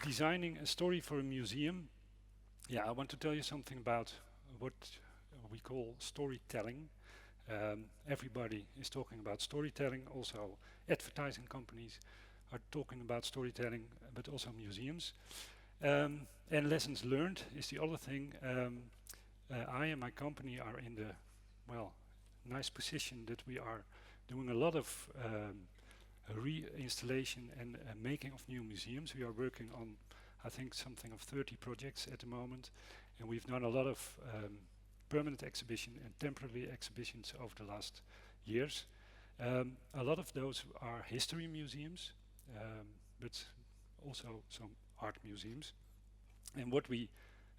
designing a story for a museum. Yeah, I want to tell you something about what we call storytelling. Everybody is talking about storytelling, also advertising companies are talking about storytelling, but also museums. And lessons learned is the other thing. I and my company are in the, well, nice position that we are doing a lot of reinstallation and making of new museums. We are working on, I think, something of 30 projects at the moment, and we've done a lot of permanent exhibition and temporary exhibitions over the last years. A lot of those are history museums, but also some art museums. And what we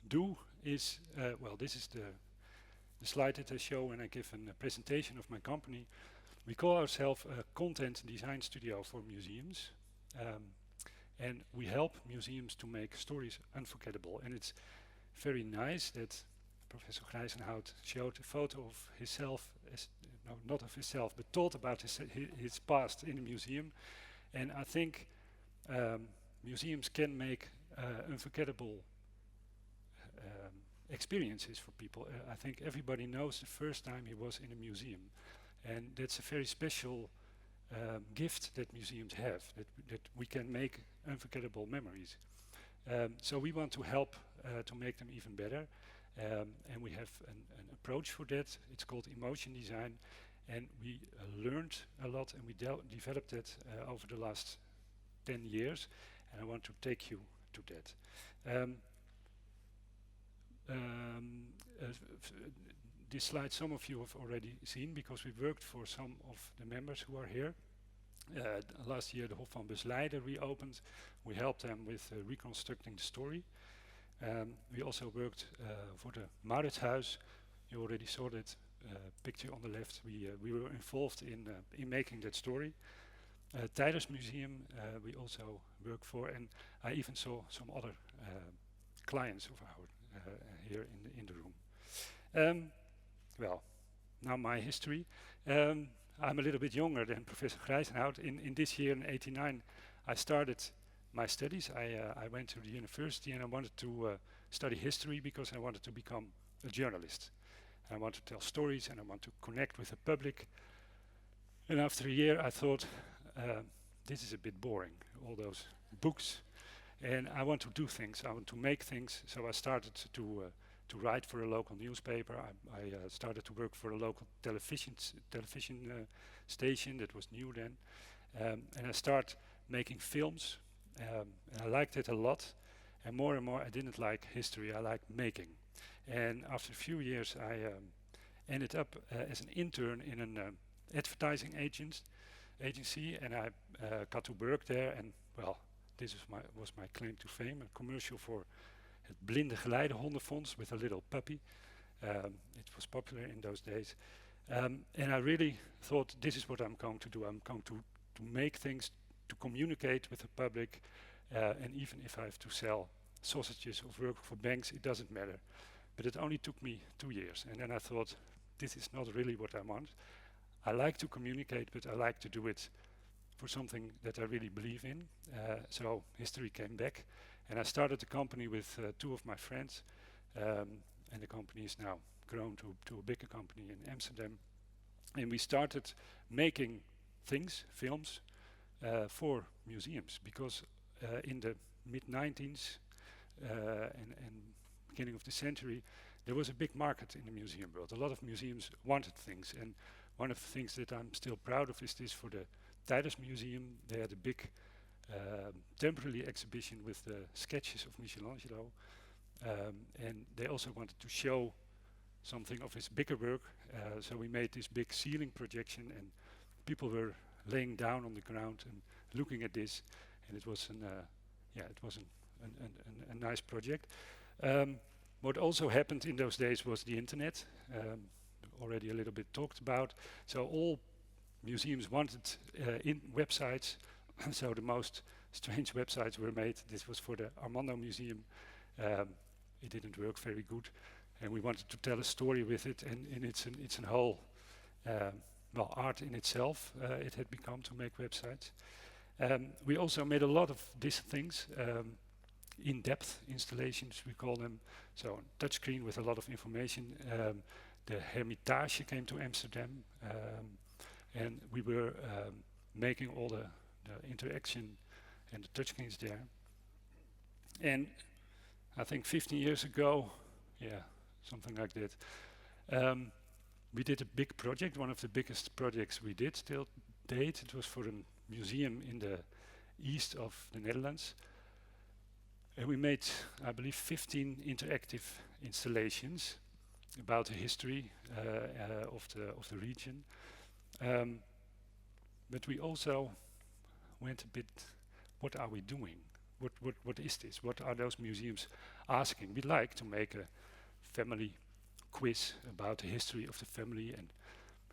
do is, well, this is the slide that I show when I give a presentation of my company. We call ourselves a content design studio for museums. And we help museums to make stories unforgettable. And it's very nice that Professor Grijzenhout showed a photo of himself, no, not of himself, but thought about his past in a museum. And I think museums can make unforgettable experiences for people. I think everybody knows the first time he was in a museum. And that's a very special gift that museums have, that we can make unforgettable memories. So we want to help to make them even better. And we have an approach for that. It's called emotion design. And we learned a lot and we developed it over the last 10 years. And I want to take you to that. This slide some of you have already seen because we worked for some of the members who are here. Last year the Hof van Besleiden reopened. We helped them with reconstructing the story. We also worked for the Mauritshuis. You already saw that picture on the left. We were involved in making that story. Tijdens Museum we also work for, and I even saw some other clients of ours here in the room. Well, now my history. I'm a little bit younger than Professor Grijzenhout. In this year, in '89, I started my studies. I went to the university and I wanted to study history because I wanted to become a journalist. I want to tell stories and I want to connect with the public. And after a year, I thought, this is a bit boring, all those books. And I want to do things, I want to make things. So I started to write for a local newspaper. I started to work for a local television station that was new then. And I started making films. And I liked it a lot. And more I didn't like history, I liked making. And after a few years I ended up as an intern in an advertising agency, and I got to work there, and well, this was my claim to fame, a commercial for het Blinde Geleidehondenfonds with a little puppy. It was popular in those days. And I really thought, this is what I'm going to do. I'm going to make things, to communicate with the public, and even if I have to sell sausages or work for banks, it doesn't matter. But it only took me 2 years, and then I thought, this is not really what I want. I like to communicate, but I like to do it for something that I really believe in. So history came back, and I started the company with 2 of my friends, and the company is now grown to a bigger company in Amsterdam. And we started making things, films, for museums, because in the mid-90s and beginning of the century, there was a big market in the museum world. A lot of museums wanted things, and one of the things that I'm still proud of is this for the Tijdens Museum. They had a big temporary exhibition with the sketches of Michelangelo, and they also wanted to show something of his bigger work, so we made this big ceiling projection, and people were laying down on the ground and looking at this, and it was a nice project. What also happened in those days was the internet, already a little bit talked about. So all museums wanted in websites, so the most strange websites were made. This was for the Armando Museum. It didn't work very good, and we wanted to tell a story with it, and it's a whole well, art in itself. It had become to make websites. We also made a lot of these things. in-depth installations, we call them. So touchscreen with a lot of information. The Hermitage came to Amsterdam, and we were making all the interaction and the touchscreens there. And I think 15 years ago, yeah, something like that, we did a big project, one of the biggest projects we did till date. It was for a museum in the east of the Netherlands. And we made, I believe, 15 interactive installations about the history of the region. But we also went a bit, what are we doing? What is this? What are those museums asking? We like to make a family quiz about the history of the family, and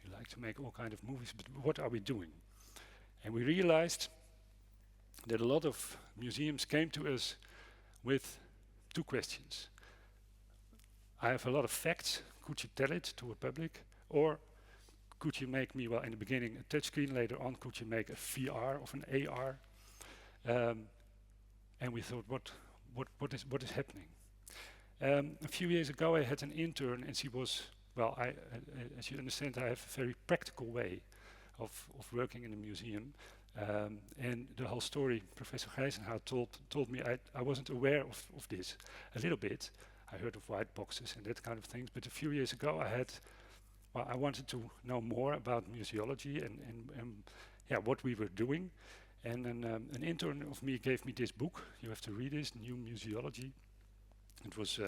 we like to make all kind of movies, but what are we doing? And we realized that a lot of museums came to us with two questions. I have a lot of facts, could you tell it to a public? Or could you make me, well, in the beginning a touchscreen, later on could you make a VR of an AR? And we thought, what is happening? A few years ago I had an intern, and she was, well, as you understand, I have a very practical way of working in a museum. And the whole story Professor Gijzenhout told me, I wasn't aware of this a little bit. I heard of white boxes and that kind of things, but a few years ago I wanted to know more about museology and yeah, what we were doing. And an intern of me gave me this book. You have to read this, New Museology. It was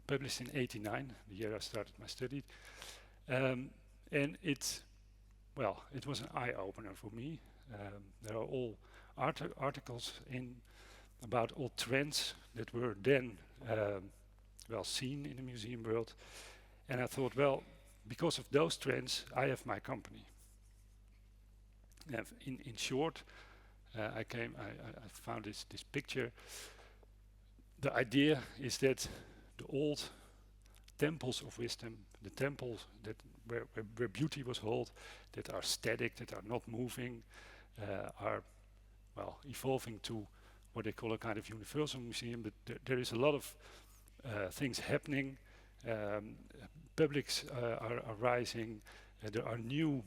published in '89, the year I started my study. And it was an eye-opener for me. There are all articles in about all trends that were then seen in the museum world. And I thought, well, because of those trends, I have my company. In short, I found this picture. The idea is that the old temples of wisdom, the temples that where beauty was held, that are static, that are not moving, are evolving to what they call a kind of universal museum. But there is a lot of things happening. Publics are rising. There are new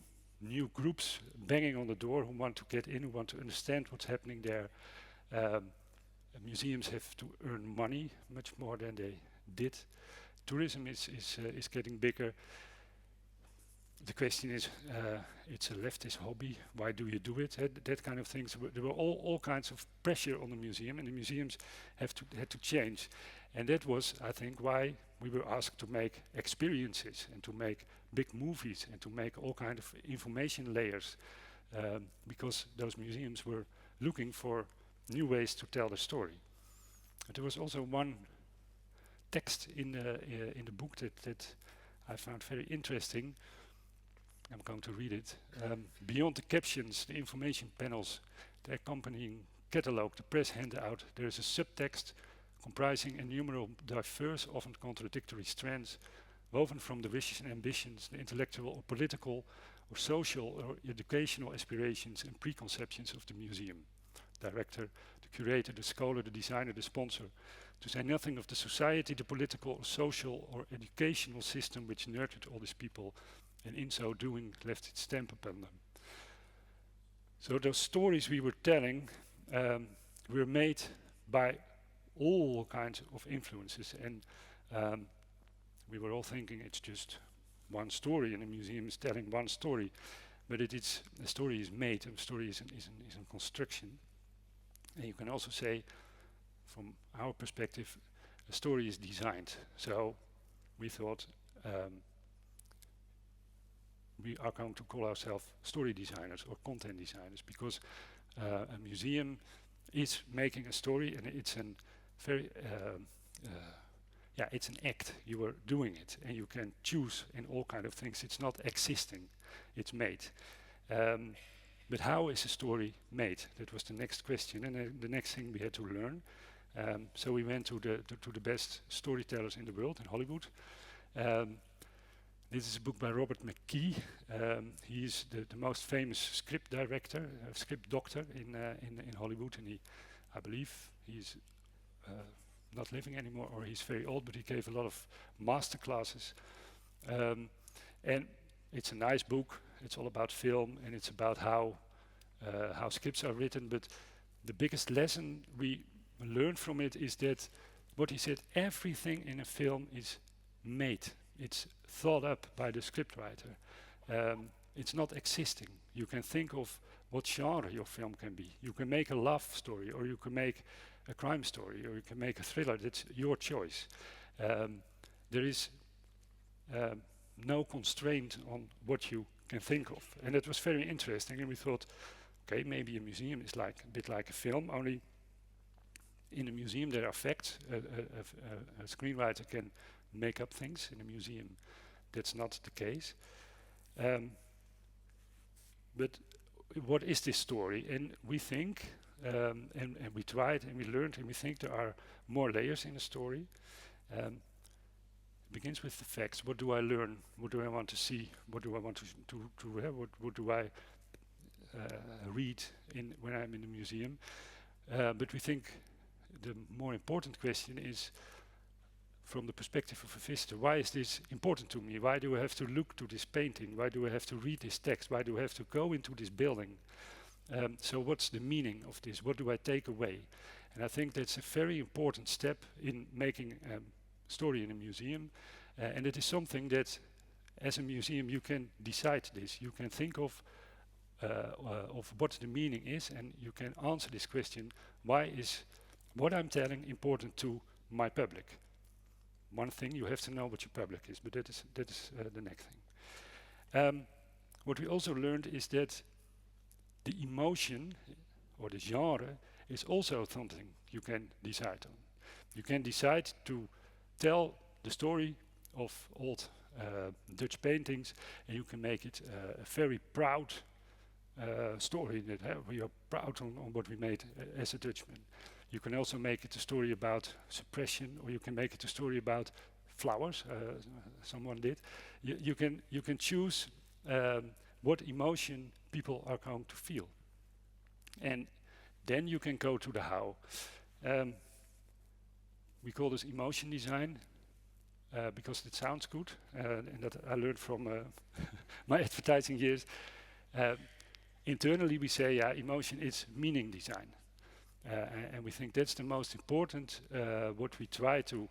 groups banging on the door who want to get in, who want to understand what's happening there. Museums have to earn money much more than they did. Tourism is getting bigger. The question is, it's a leftist hobby. Why do you do it? That kind of things. There were all kinds of pressure on the museum, and the museums had to change. And that was, I think, why we were asked to make experiences and to make big movies and to make all kind of information layers, because those museums were looking for new ways to tell the story. But there was also one text in the book that I found very interesting. I'm going to read it. Beyond the captions, the information panels, the accompanying catalogue, the press handout, there is a subtext comprising innumerable diverse, often contradictory strands, woven from the wishes and ambitions, the intellectual or political or social or educational aspirations and preconceptions of the museum director, the curator, the scholar, the designer, the sponsor, to say nothing of the society, the political or social or educational system which nurtured all these people and in so doing left its stamp upon them. So those stories we were telling were made by all kinds of influences, and we were all thinking it's just one story, and a museum is telling one story, but a story is made, a story is a construction. And you can also say, from our perspective, a story is designed. So we thought we are going to call ourselves story designers or content designers, because a museum is making a story, and it's an very it's an act. You are doing it, and you can choose in all kind of things. It's not existing, it's made. But how is a story made? That was the next question, and the next thing we had to learn. So we went to the best storytellers in the world, in Hollywood. This is a book by Robert McKee. He is the most famous script director, script doctor in Hollywood, and I believe he's not living anymore, or he's very old, but he gave a lot of master classes. And it's a nice book. It's all about film, and it's about how scripts are written. But the biggest lesson we learned from it is that what he said, everything in a film is made. It's thought up by the scriptwriter. It's not existing. You can think of what genre your film can be. You can make a love story, or you can make a crime story, or you can make a thriller. That's your choice. There is no constraint on what you can think of. And it was very interesting, and we thought, okay, maybe a museum is like a bit like a film, only in a museum there are facts. A screenwriter can make up things. In a museum that's not the case. But what is this story? And we think, and we tried and we learned and we think there are more layers in a story. It begins with the facts. What do I learn? What do I want to see? What do I want to have? What do I read when I'm in a museum? But we think the more important question is, from the perspective of a visitor, why is this important to me? Why do I have to look to this painting? Why do I have to read this text? Why do I have to go into this building? So what's the meaning of this? What do I take away? And I think that's a very important step in making a story in a museum. And it is something that, as a museum, you can decide this. You can think of what the meaning is, and you can answer this question: why is what I'm telling important to my public? One thing, you have to know what your public is, but that is the next thing. What we also learned is that the emotion or the genre is also something you can decide on. You can decide to tell the story of old Dutch paintings, and you can make it a very proud story that we are proud on what we made as a Dutchman. You can also make it a story about suppression, or you can make it a story about flowers. Someone did. You can choose what emotion people are going to feel, and then you can go to the how. We call this emotion design because it sounds good, and that I learned from my advertising years. Internally, we say, emotion is meaning design. And we think that's the most important. What we try to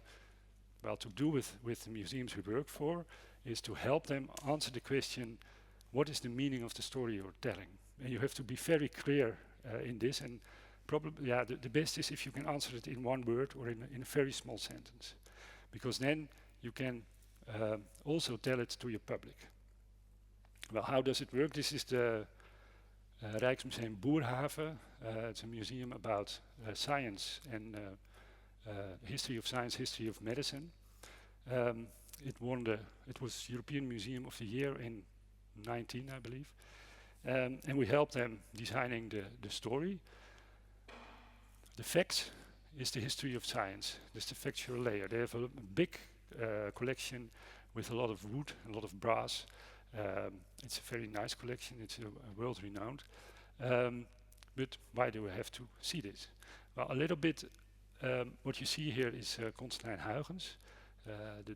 do with the museums we work for is to help them answer the question: what is the meaning of the story you're telling? And you have to be very clear in this. And probably, the best is if you can answer it in one word or in a very small sentence, because then you can also tell it to your public. Well, how does it work? This is the Rijksmuseum Boerhaven. It's a museum about science and history of science, history of medicine. It was European Museum of the Year in 19, I believe. And we helped them designing the story. The facts is the history of science. That's the factual layer. They have a big collection with a lot of wood, a lot of brass. It's a very nice collection. It's world-renowned. But why do we have to see this? Well, a little bit. What you see here is Constantijn Huygens, the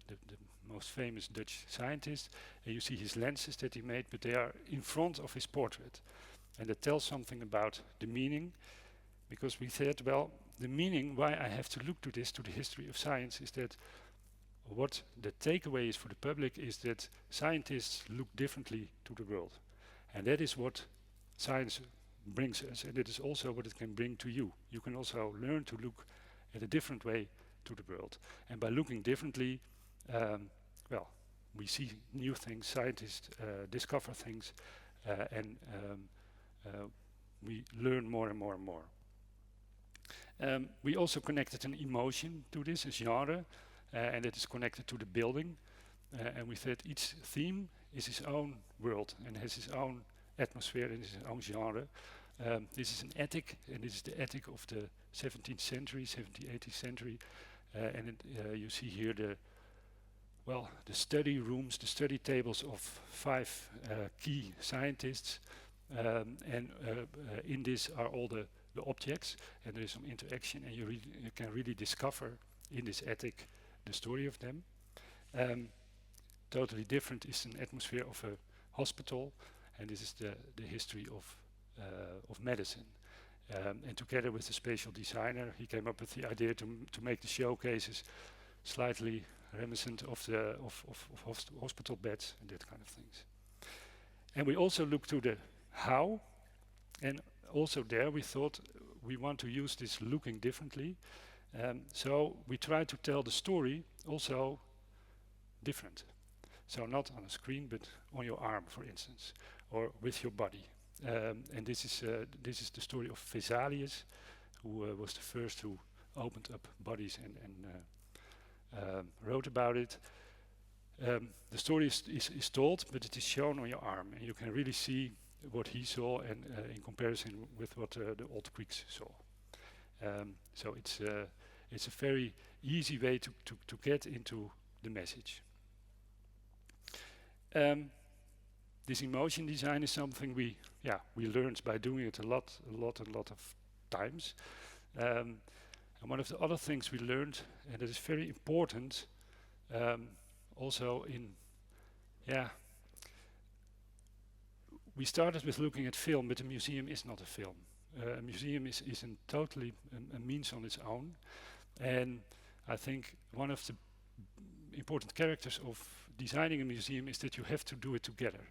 most famous Dutch scientist. And you see his lenses that he made, but they are in front of his portrait. And that tells something about the meaning, because we said, well, the meaning why I have to look to this, to the history of science, is that what the takeaway is for the public is that scientists look differently to the world. And that is what science brings us, and it is also what it can bring to you. You can also learn to look at a different way to the world. And by looking differently, we see new things, scientists discover things, and we learn more and more and more. We also connected an emotion to this, a genre, and it is connected to the building. And we said each theme is its own world and has its own atmosphere and its own genre. This is an attic, and this is the attic of the 17th century, 17th, 18th century. You see here the study rooms, the study tables of 5 key scientists. In this are all the the objects, and there is some interaction, and you can really discover in this attic the story of them. Totally different is an atmosphere of a hospital, and this is the history of medicine. And together with the spatial designer, he came up with the idea to make the showcases slightly reminiscent of the hospital beds and that kind of things. And we also looked to the how, and also there we thought we want to use this looking differently. So we tried to tell the story also different. So not on a screen, but on your arm, for instance, or with your body. And this is the story of Vesalius, who was the first who opened up bodies and wrote about it. The story is told, but it is shown on your arm, and you can really see what he saw, and in comparison with what the old Greeks saw. So it's a very easy way to get into the message. This emotion design is something we learned by doing it a lot of times. And one of the other things we learned, and that is very important, also we started with looking at film, but a museum is not a film. A museum is totally a means on its own, and I think one of the important characters of designing a museum is that you have to do it together.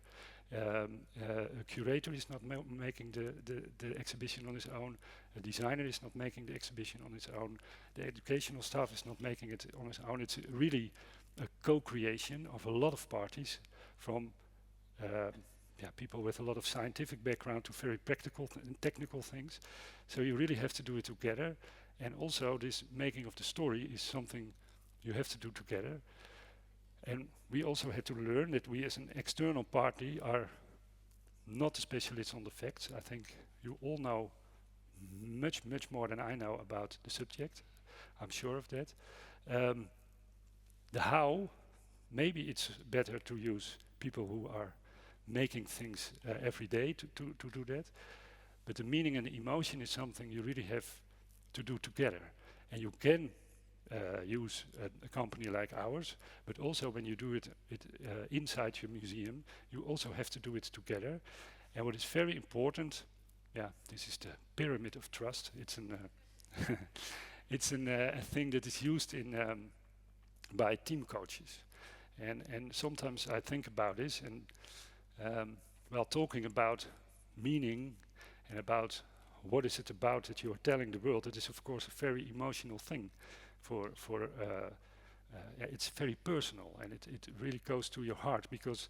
A curator is not making the exhibition on his own. A designer is not making the exhibition on his own. The educational staff is not making it on his own. It's really a co-creation of a lot of parties, from people with a lot of scientific background to very practical and technical things. So you really have to do it together. And also this making of the story is something you have to do together. And we also had to learn that we as an external party are not the specialists on the facts. I think you all know much more than I know about the subject. I'm sure of that. The how, maybe it's better to use people who are making things every day to do that. But the meaning and the emotion is something you really have to do together. And you can use a company like ours, but also when you do it inside your museum, you also have to do it together. And what is very important, this is the pyramid of trust. It's a thing that is used in by team coaches. And sometimes I think about this, and while talking about meaning and about what is it about that you are telling the world, it is of course a very emotional thing. It's very personal, and it really goes to your heart, because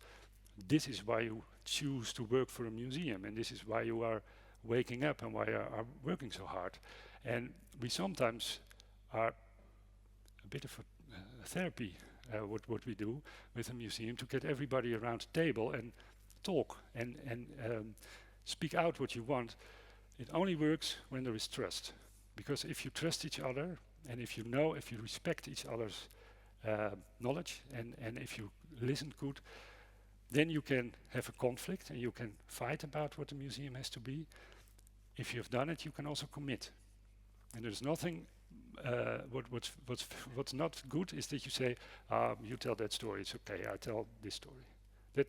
this is why you choose to work for a museum, and this is why you are waking up and why you are working so hard. And we sometimes are a bit of a therapy, what we do with a museum, to get everybody around the table and talk and speak out what you want. It only works when there is trust, because if you trust each other, and if you respect each other's knowledge, and if you listen good, then you can have a conflict and you can fight about what the museum has to be. If you've done it, you can also commit. And there's nothing, what's not good is that you say, you tell that story, it's okay, I tell this story.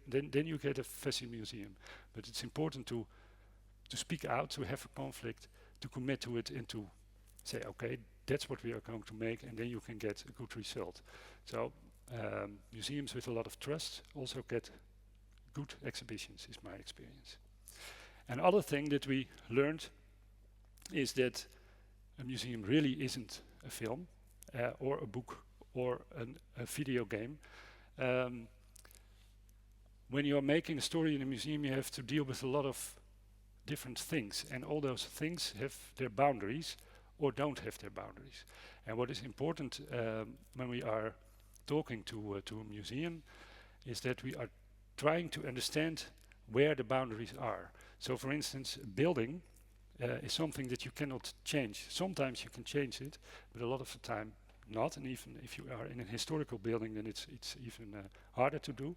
Then you get a fussy museum. But it's important to speak out, to have a conflict, to commit to it, and to say, okay, that's what we are going to make, and then you can get a good result. So museums with a lot of trust also get good exhibitions, is my experience. Another thing that we learned is that a museum really isn't a film or a book or a video game. When you are making a story in a museum, you have to deal with a lot of different things, and all those things have their boundaries or don't have their boundaries. And what is important when we are talking to a museum is that we are trying to understand where the boundaries are. So for instance, a building is something that you cannot change. Sometimes you can change it, but a lot of the time not, and even if you are in a historical building, then it's even harder to do.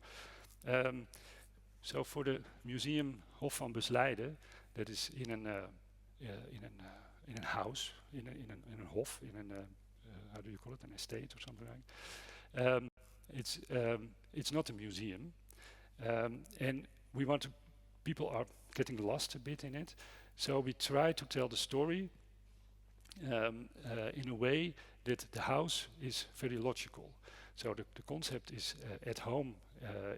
So for the museum Hof van Busleijden, that is in in a house, in a hof, how do you call it, an estate or something like. It's not a museum, and we want to. People are getting lost a bit in it, so we try to tell the story in a way that the house is very logical. So the concept is at home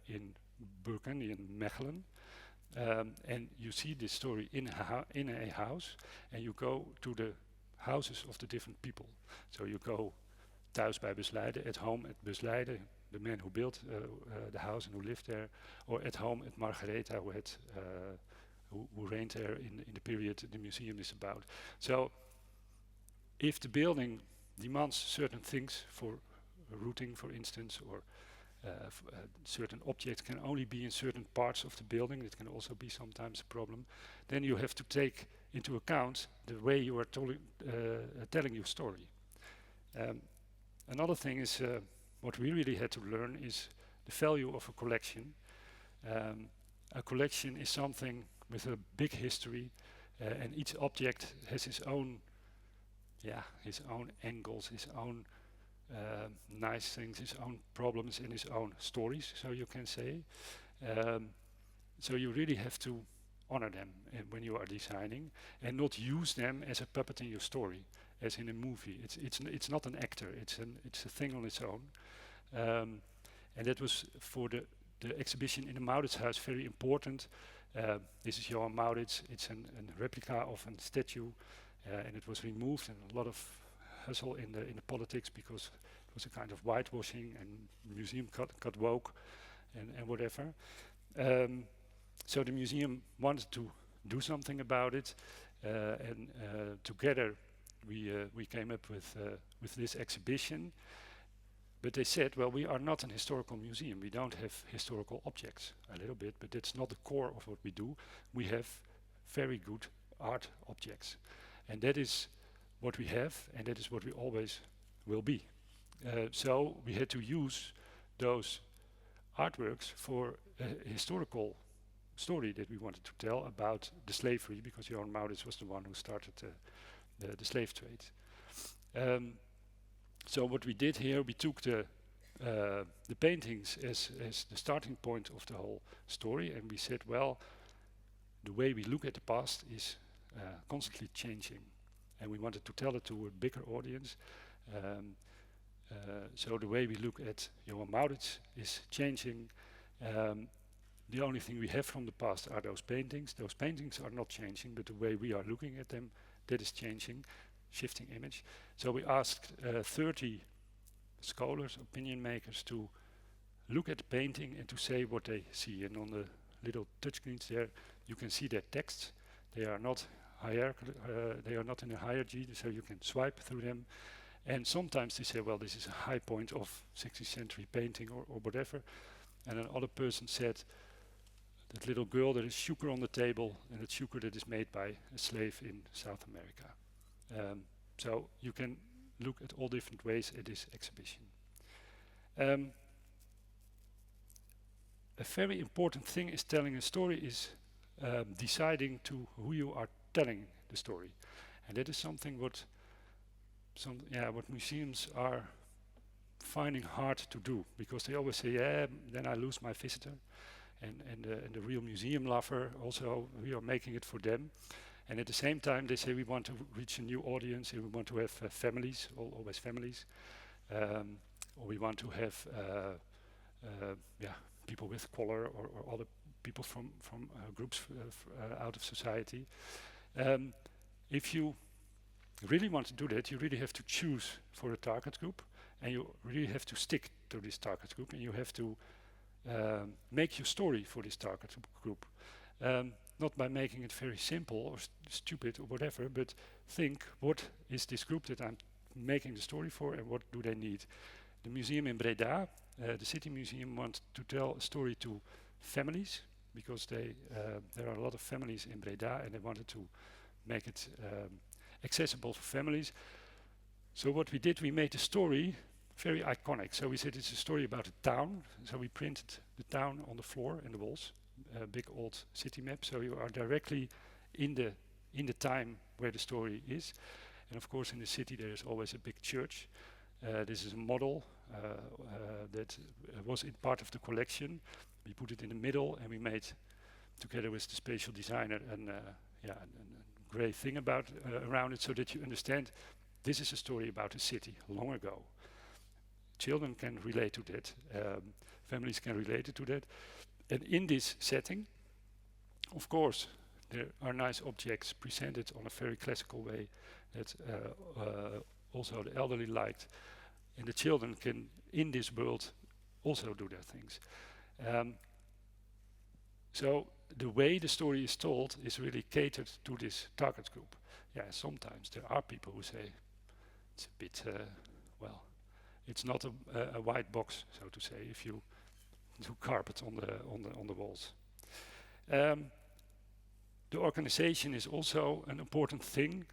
in Burgundy, in Mechelen, and you see this story in a house, and you go to the houses of the different people. So you go thuis bij Busleiden, at home at Busleiden, the man who built the house and who lived there, or at home at Margaretha, who reigned there in the period the museum is about. So if the building demands certain things for routing, for instance, or certain objects can only be in certain parts of the building, it can also be sometimes a problem, then you have to take into account the way you are telling your story. Another thing is what we really had to learn is the value of a collection. A collection is something with a big history, and each object has his own angles, his own nice things, his own problems, and his own stories, so you can say. So you really have to honor them when you are designing, and not use them as a puppet in your story, as in a movie. It's not an actor. It's a thing on its own. And that was for the exhibition in the Mauritshuis very important. This is Johan Maurits. It's a replica of a statue, and it was removed, and a lot of hustle in the politics because it was a kind of whitewashing, and the museum got woke and whatever. So the museum wanted to do something about it, and together we came up with this exhibition. But they said, well, we are not an historical museum. We don't have historical objects, a little bit, but that's not the core of what we do. We have very good art objects. And that is what we have, and that is what we always will be. So we had to use those artworks for a historical story that we wanted to tell about the slavery, because Johan Maurits was the one who started the slave trade. So what we did here, we took the paintings as the starting point of the whole story, and we said, well, the way we look at the past is constantly changing, and we wanted to tell it to a bigger audience. So the way we look at Johan Maurits is changing. The only thing we have from the past are those paintings. Those paintings are not changing, but the way we are looking at them, that is changing, shifting image. So we asked 30 scholars, opinion makers, to look at the painting and to say what they see. And on the little touchscreens there, you can see their texts. They are not hierarchical, they are not in a hierarchy, so you can swipe through them. And sometimes they say, well, this is a high point of 16th century painting or whatever. And another person said, that little girl, there is sugar on the table, and it's sugar that is made by a slave in South America. So you can look at all different ways at this exhibition. A very important thing is telling a story is deciding to who you are telling the story. And that is something what museums are finding hard to do, because they always say, yeah, then I lose my visitor. And the real museum lover also, we are making it for them. And at the same time, they say we want to reach a new audience, and we want to have families, always families. Or we want to have people with color or other people from groups out of society. If you really want to do that, you really have to choose for a target group, and you really have to stick to this target group, and you have to make your story for this target group. Not by making it very simple or stupid or whatever, but think, what is this group that I'm making the story for, and what do they need? The museum in Breda, the city museum, wants to tell a story to families, because there are a lot of families in Breda, and they wanted to make it accessible for families. So what we did, we made the story very iconic. So we said it's a story about a town. So we printed the town on the floor and the walls, a big old city map. So you are directly in the in the time where the story is. And of course in the city there is always a big church. This is a model that was in part of the collection. We put it in the middle and we made, together with the spatial designer, a grey thing about around it, so that you understand this is a story about a city long ago. Children can relate to that, families can relate to that. And in this setting, of course, there are nice objects presented on a very classical way that also the elderly liked. And the children can, in this world, also do their things. So the way the story is told is really catered to this target group. Yeah, sometimes there are people who say it's a bit, well, it's not a white box, so to say, if you do carpet on the walls. The organization is also an important thing.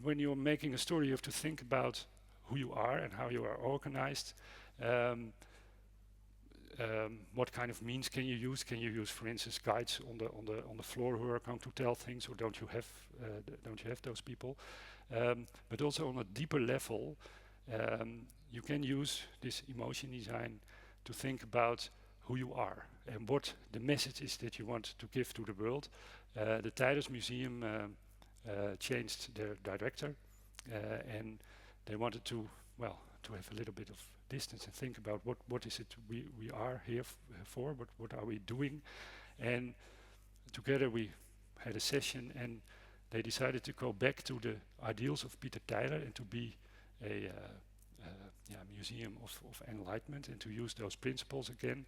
When you're making a story, you have to think about who you are and how you are organized. What kind of means can you use? Can you use, for instance, guides on the floor who are going to tell things, or don't you have those people? But also on a deeper level, you can use this emotion design to think about who you are and what the message is that you want to give to the world. The Tijders Museum changed their director, and they wanted to have a little bit of distance and think about what is it we are here for, what are we doing. And together we had a session, and they decided to go back to the ideals of Peter Tyler and to be a museum of enlightenment, and to use those principles again.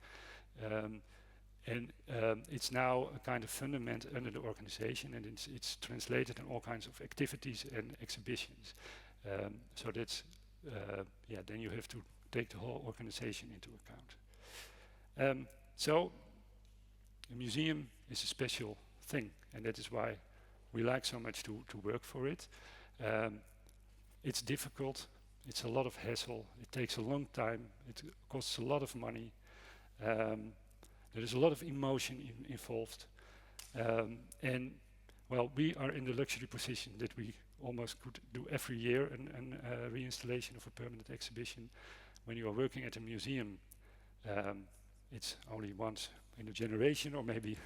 It's now a kind of fundament under the organization, and it's translated in all kinds of activities and exhibitions. So that's, then you have to take the whole organization into account. So a museum is a special thing, and that is why we like so much to work for it. It's difficult, it's a lot of hassle, it takes a long time, it costs a lot of money. There is a lot of emotion involved. And well, we are in the luxury position that we almost could do every year a reinstallation of a permanent exhibition. When you are working at a museum, it's only once in a generation, or maybe,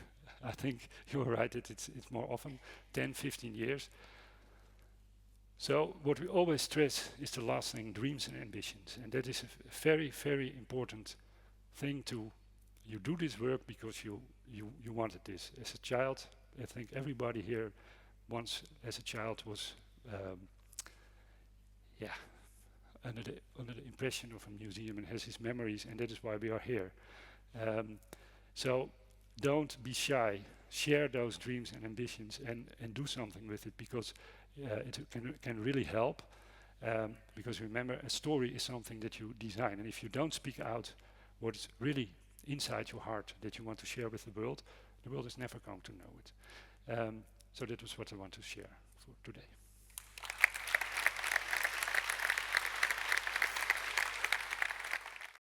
I think you are right, that it's more often, 10, 15 years. So what we always stress is the last thing, dreams and ambitions. And that is a very, very important thing to, you do this work because you wanted this. As a child, I think everybody here once as a child was under the impression of a museum and has his memories, and that is why we are here. So don't be shy, share those dreams and ambitions, and do something with it, because it can really help. Because remember, a story is something that you design, and if you don't speak out what is really inside your heart that you want to share with the world is never going to know it. So that was what I want to share for today.